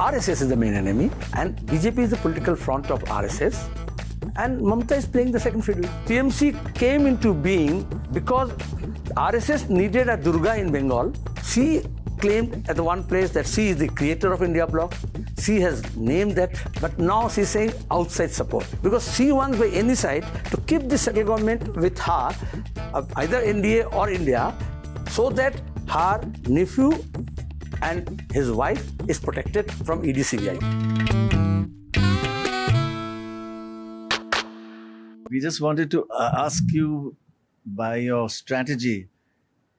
RSS is the main enemy and BJP is the political front of RSS and Mamata is playing the second fiddle. TMC came into being because RSS needed a Durga in Bengal. She claimed at the one place that she is the creator of India bloc. She has named that, but now she's saying outside support because she wants by any side to keep the central government with her, either NDA or India, so that her nephew and his wife is protected from ED-CBI. We just wanted to ask you, by your strategy,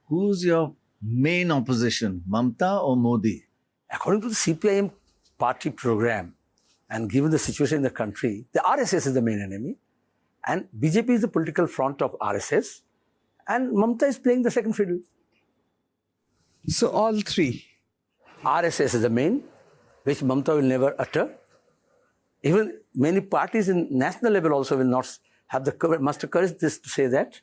who's your main opposition, Mamata or Modi? According to the CPIM party program, and given the situation in the country, the RSS is the main enemy, and BJP is the political front of RSS, and Mamata is playing the second fiddle. So all three? RSS is the main, which Mamata will never utter. Even many parties in national level also will not have the courage, muster courage to say that.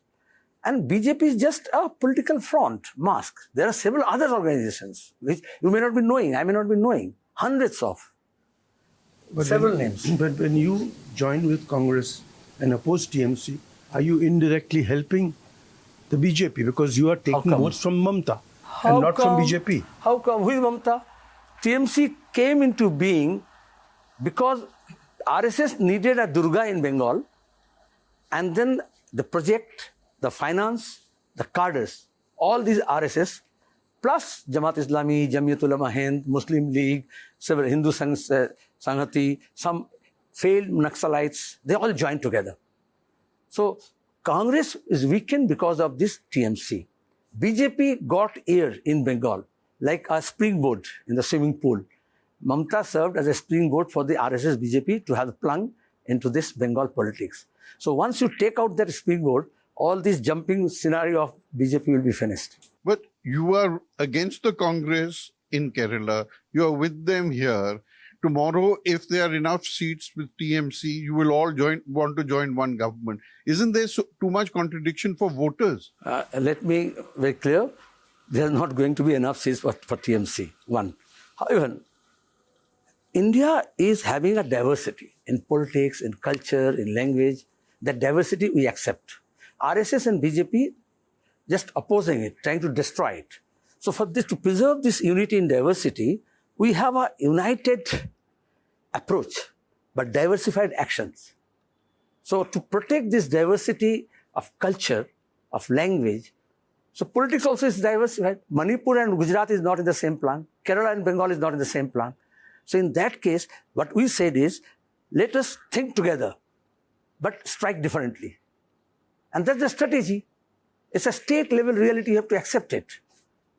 And BJP is just a political front, mask. There are several other organizations which you may not be knowing, I may not be knowing. Hundreds of. Several names. But when you joined with Congress and opposed TMC, are you indirectly helping the BJP? Because you are taking votes from Mamata and not from BJP. How come? Who is Mamata? TMC came into being because RSS needed a Durga in Bengal, and then the project, the finance, the cadres, all these RSS, plus Jamaat Islami, Jamiyat Ulama Hind, Muslim League, several Hindu Sanghati, some failed Naxalites, they all joined together. So Congress is weakened because of this TMC. BJP got air in Bengal like a springboard in the swimming pool. Mamata served as a springboard for the RSS BJP to have plunged into this Bengal politics. So once you take out that springboard, all this jumping scenario of BJP will be finished. But you are against the Congress in Kerala. You are with them here. Tomorrow, if there are enough seats with TMC, you will all want to join one government. Isn't there too much contradiction for voters? Let me be very clear. There are not going to be enough seats for TMC. One. However, India is having a diversity in politics, in culture, in language. That diversity we accept. RSS and BJP just opposing it, trying to destroy it. So for this, to preserve this unity in diversity, we have a united approach, but diversified actions. So to protect this diversity of culture, of language, so politics also is diversified. Manipur and Gujarat is not in the same plan. Kerala and Bengal is not in the same plan. So in that case, what we said is, let us think together, but strike differently. And that's the strategy. It's a state level reality, you have to accept it.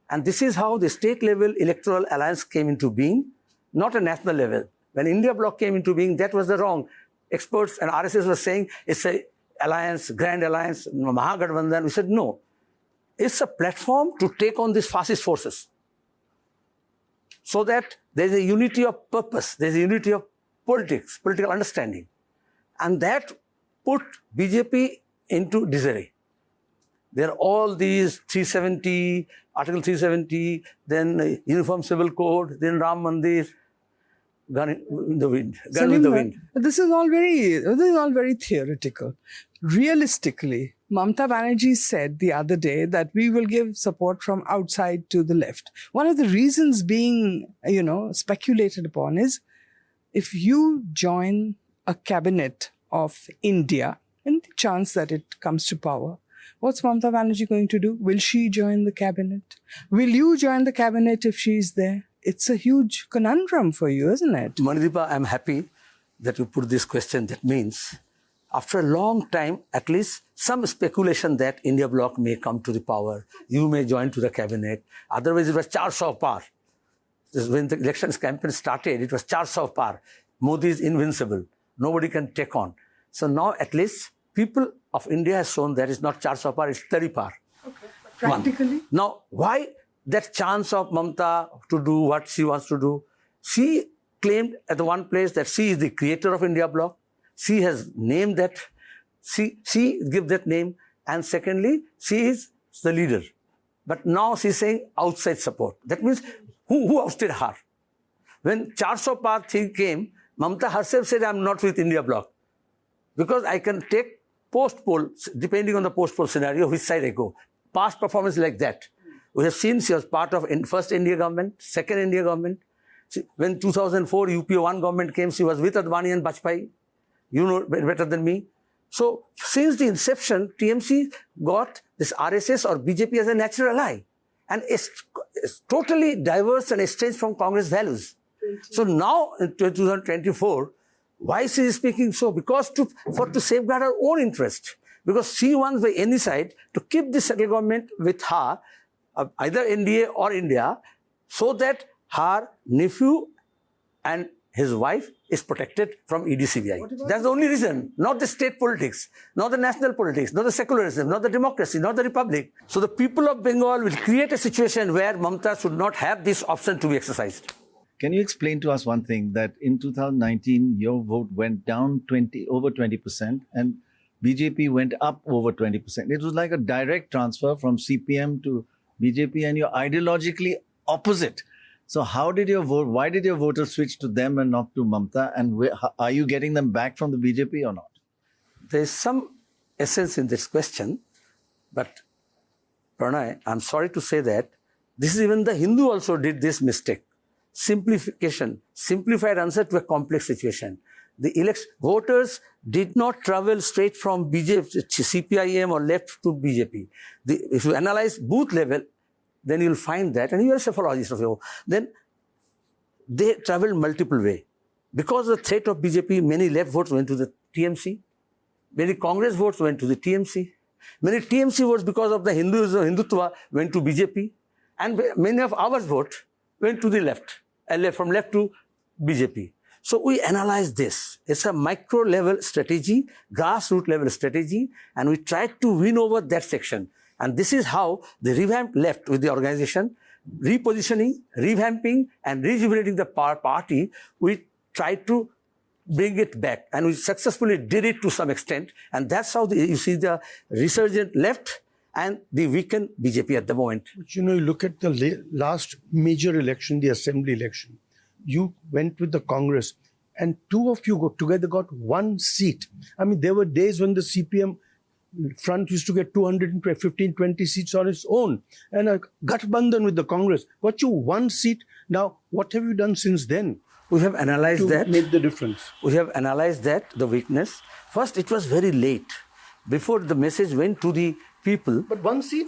And this is how the state level electoral alliance came into being, not a national level. When India bloc came into being, that was the wrong. Experts and RSS were saying it's a alliance, grand alliance, Mahagathbandhan. We said no. It's a platform to take on these fascist forces. So that there's a unity of purpose, there's a unity of politics, political understanding. And that put BJP into disarray. There are all these 370, Article 370, then Uniform Civil Code, then Ram Mandir, gun in the wind. Gun with the wind. This is all very theoretical. Realistically, Mamata Banerjee said the other day that we will give support from outside to the left. One of the reasons being, speculated upon is if you join a cabinet of India, in the chance that it comes to power, what's Mamata Banerjee going to do? Will she join the cabinet? Will you join the cabinet if she's there? It's a huge conundrum for you, isn't it? Manideepa, I'm happy that you put this question. That means, after a long time, at least some speculation that India bloc may come to the power, you may join to the cabinet. Otherwise, it was 400 par. When the elections campaign started, it was 400 par. Modi is invincible. Nobody can take on. So now, at least, people of India have shown that it's not 400 par, it's 30 par. Okay. Practically? One. Now, why that chance of Mamata to do what she wants to do? She claimed at the one place that she is the creator of India bloc. She has named that. She give that name. And secondly, she is the leader. But now she's saying outside support. That means who ousted her? When 400 par thing came, Mamta herself said, I'm not with India bloc. Because I can take post-poll, depending on the post-poll scenario, which side I go. Past performance like that. We have seen she was part of first India government, second India government. When 2004 UPA-1 government came, she was with Advani and Bajpayee. You know better than me. So, since the inception, TMC got this RSS or BJP as a natural ally. And it's totally diverse and estranged from Congress values. So now, in 2024, why she is speaking so? Because to safeguard her own interest. Because she wants by any side to keep the central government with her, either NDA or India, so that her nephew and his wife is protected from ED CBI. That's the only reason, not the state politics, not the national politics, not the secularism, not the democracy, not the republic. So the people of Bengal will create a situation where Mamta should not have this option to be exercised. Can you explain to us one thing, that in 2019, your vote went down over 20% and BJP went up over 20%. It was like a direct transfer from CPM to BJP, and you're ideologically opposite. So how did your vote, why did your voters switch to them and not to Mamta? And are you getting them back from the BJP or not? There is some essence in this question, but Pranay, I'm sorry to say that this is even the Hindu also did this mistake. Simplification, simplified answer to a complex situation. The voters did not travel straight from BJP, CPIM or left to BJP. If you analyze booth level, then you'll find that, and you are a psephologist of your, then they traveled multiple way. Because of the threat of BJP, many left votes went to the TMC, many Congress votes went to the TMC, many TMC votes because of the Hinduism, Hindutva went to BJP, and many of our votes went to the left, from left to BJP. So we analyze this. It's a micro level strategy, grassroots level strategy, and we tried to win over that section. And this is how the revamped left with the organization, repositioning, revamping, and rejuvenating the party. We tried to bring it back, and we successfully did it to some extent. And that's how you see the resurgent left and the weakened BJP at the moment. But you know, you look at the last major election, the assembly election. You went with the Congress, and two of you together got one seat. I mean, there were days when the CPM front used to get 215, 20 seats on its own. And a Gathbandhan with the Congress got you one seat. Now, what have you done since then? We have analyzed that. Made the difference. We have analyzed that, the weakness. First, it was very late. Before the message went to the people. But one seat?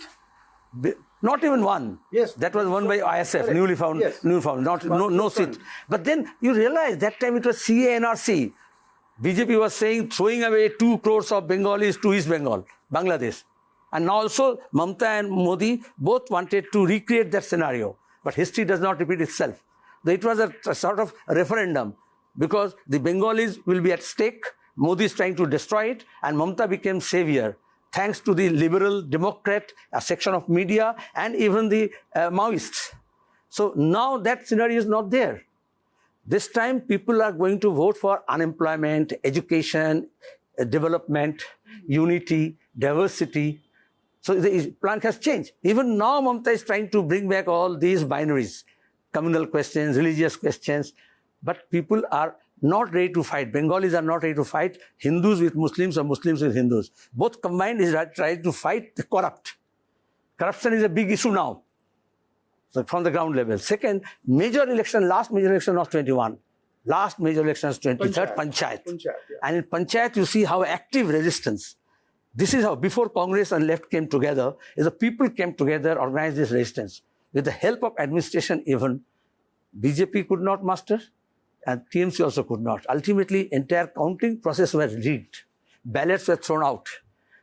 Not even one. Yes. That was won by ISF, correct. newly found, Yes. no seat. But then you realize that time it was CA-NRC. BJP was saying, throwing away 2 crores of Bengalis to East Bengal, Bangladesh. And now also Mamta and Modi both wanted to recreate that scenario. But history does not repeat itself. It was a sort of referendum, because the Bengalis will be at stake. Modi is trying to destroy it, and Mamta became savior, thanks to the liberal Democrat, a section of media, and even the Maoists. So now that scenario is not there. This time people are going to vote for unemployment, education, development, unity, diversity. So the plan has changed. Even now Mamta is trying to bring back all these binaries, communal questions, religious questions, but people are not ready to fight. Bengalis are not ready to fight Hindus with Muslims or Muslims with Hindus. Both combined is trying to fight the corrupt. Corruption is a big issue now, so from the ground level. Second, major election, last major election was 21. Last major election was 23rd, Panchayat. Yeah. And in Panchayat, you see how active resistance. This is how, before Congress and left came together, is the people came together, organized this resistance. With the help of administration even, BJP could not muster, and TMC also could not. Ultimately, entire counting process was rigged. Ballots were thrown out.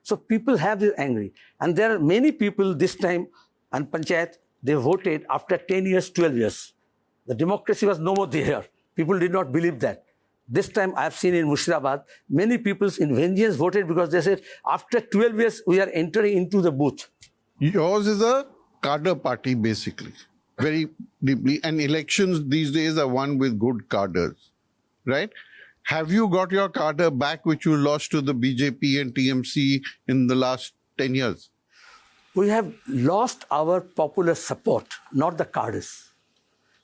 So people have this angry. And there are many people this time, and Panchayat, they voted after 10 years, 12 years. The democracy was no more there. People did not believe that. This time I have seen in Murshidabad, many people in vengeance voted because they said, after 12 years, we are entering into the booth. Yours is a cadre party, basically, very deeply. And elections these days are won with good cadres, right? Have you got your cadre back, which you lost to the BJP and TMC in the last 10 years? We have lost our popular support, not the cadres.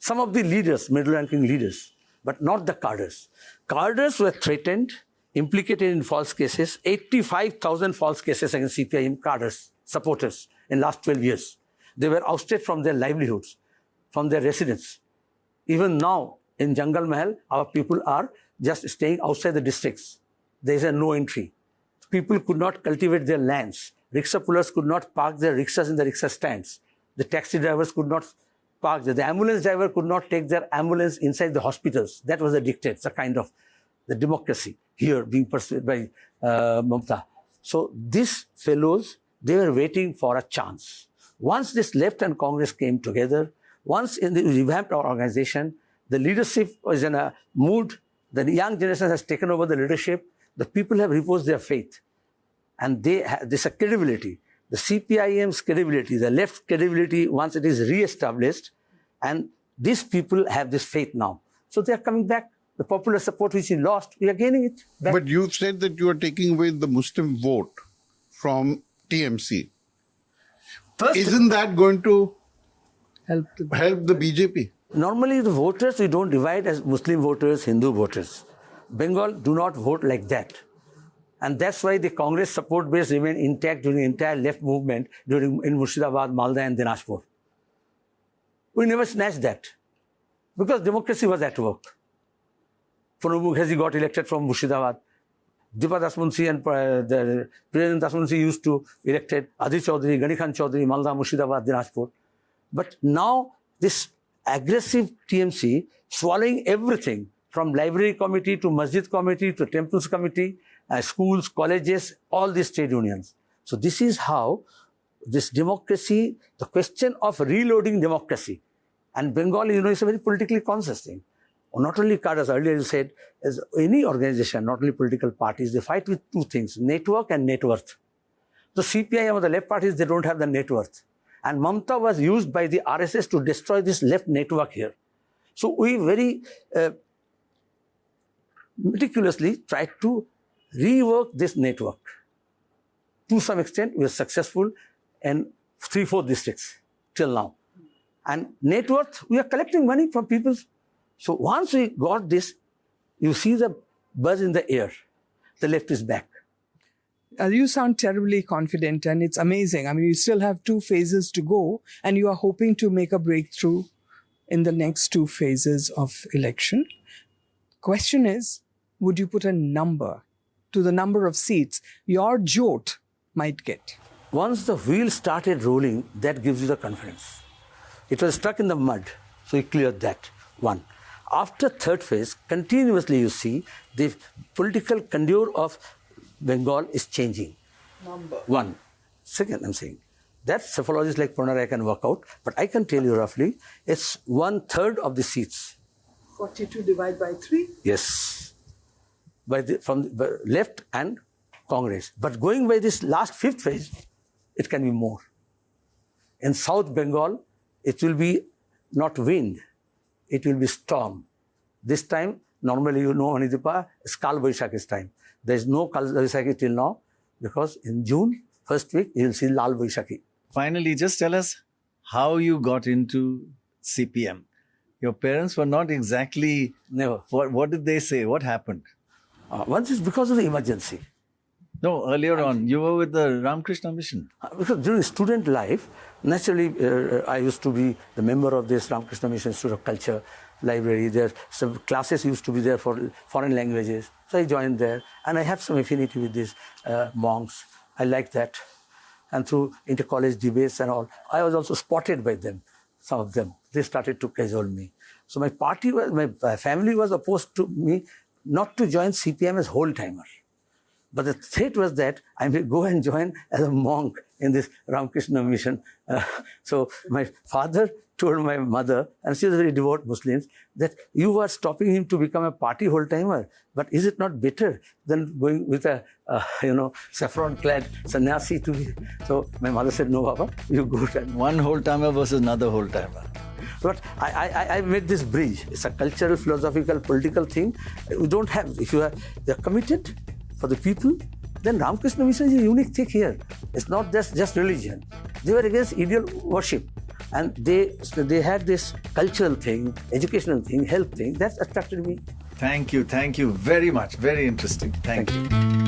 some of the leaders, middle-ranking leaders, but not the cadres. Cadres were threatened, implicated in false cases, 85,000 false cases against CPIM cadres, supporters, in last 12 years. They were ousted from their livelihoods, from their residence. Even now, in Jungle Mahal, our people are just staying outside the districts. There is a no entry. People could not cultivate their lands. Rickshaw pullers could not park their rickshaws in the rickshaw stands. The taxi drivers could not park there. The ambulance driver could not take their ambulance inside the hospitals. That was a dictate. It's a kind of the democracy here being pursued by Mamta. So these fellows, they were waiting for a chance. Once this left and Congress came together, once in the revamped our organization, the leadership was in a mood. The young generation has taken over the leadership. The people have reposed their faith. And they have this credibility. The CPIM's credibility, the left credibility, once it is re-established, and these people have this faith now. So they are coming back. The popular support which we lost, we are gaining it back. But you've said that you are taking away the Muslim vote from TMC. First, Isn't that going to Help help the BJP? normally the voters, we don't divide as Muslim voters, Hindu voters. Bengal do not vote like that. And that's why the Congress support base remained intact during the entire left movement in Murshidabad, Malda and Dinajpur. We never snatched that because democracy was at work. Pranab Mukherjee got elected from Murshidabad. Dipa Dasmunsi and the President Dasmunsi used to elected Adi Chaudhary, Ghani Khan Chaudhary, Malda, Murshidabad, Dinajpur. But now this aggressive TMC swallowing everything from library committee to masjid committee to temples committee, schools, colleges, all these trade unions. So this is how this democracy, the question of reloading democracy. And Bengal, is a very politically conscious thing. Not only cadres, earlier you said, as any organization, not only political parties, they fight with two things, network and net worth. The CPIM or the left parties, they don't have the net worth. And Mamta was used by the RSS to destroy this left network here. So we very meticulously tried to rework this network. To some extent, we were successful in 3-4 districts till now. And net worth, we are collecting money from people. So once we got this, you see the buzz in the air. The left is back. You sound terribly confident, and it's amazing. I mean, you still have 2 phases to go, and you are hoping to make a breakthrough in the next 2 phases of election. Question is, would you put a number to the number of seats your Jot might get? Once the wheel started rolling, that gives you the confidence. It was stuck in the mud, so we cleared that, one. After third phase, continuously you see the political contour of Bengal is changing. Number. One. Second, I'm saying, that psephologists like Pranay I can work out, but I can tell you roughly, it's 1/3 of the seats. 42 divided by 3? Yes. From the left and Congress. But going by this last 5th phase, it can be more. In South Bengal, it will be not wind, it will be storm. This time, normally Anidipa, it's Kal Vaishakhi's time. There is no Kal Vaishakhi till now because in June, first week, you will see Lal Vaishakhi. Finally, just tell us how you got into CPM. Your parents were not exactly... Never. What did they say? What happened? Once it's because of the emergency. No, earlier on, you were with the Ram Krishna Mission. Because during student life, naturally, I used to be the member of this Ram Krishna Mission Institute of Culture library. There some classes used to be there for foreign languages. So I joined there. And I have some affinity with these monks. I like that. And through inter-college debates and all, I was also spotted by them, some of them. They started to cajole me. So my family was opposed to me not to join CPM as whole-timer. But the threat was that I may go and join as a monk in this Ram Krishna Mission. So my father told my mother, and she was a very devout Muslim, that you are stopping him to become a party whole-timer. But is it not better than going with a, saffron-clad sannyasi to be? So my mother said, no, Baba, you go. One whole-timer versus another whole-timer. But I made this bridge. It's a cultural, philosophical, political thing. We don't have, if you're committed for the people, then Ram Krishna Mission is a unique thing here. It's not just religion. They were against ideal worship. And they had this cultural thing, educational thing, health thing, that attracted me. Thank you very much. Very interesting. Thank you.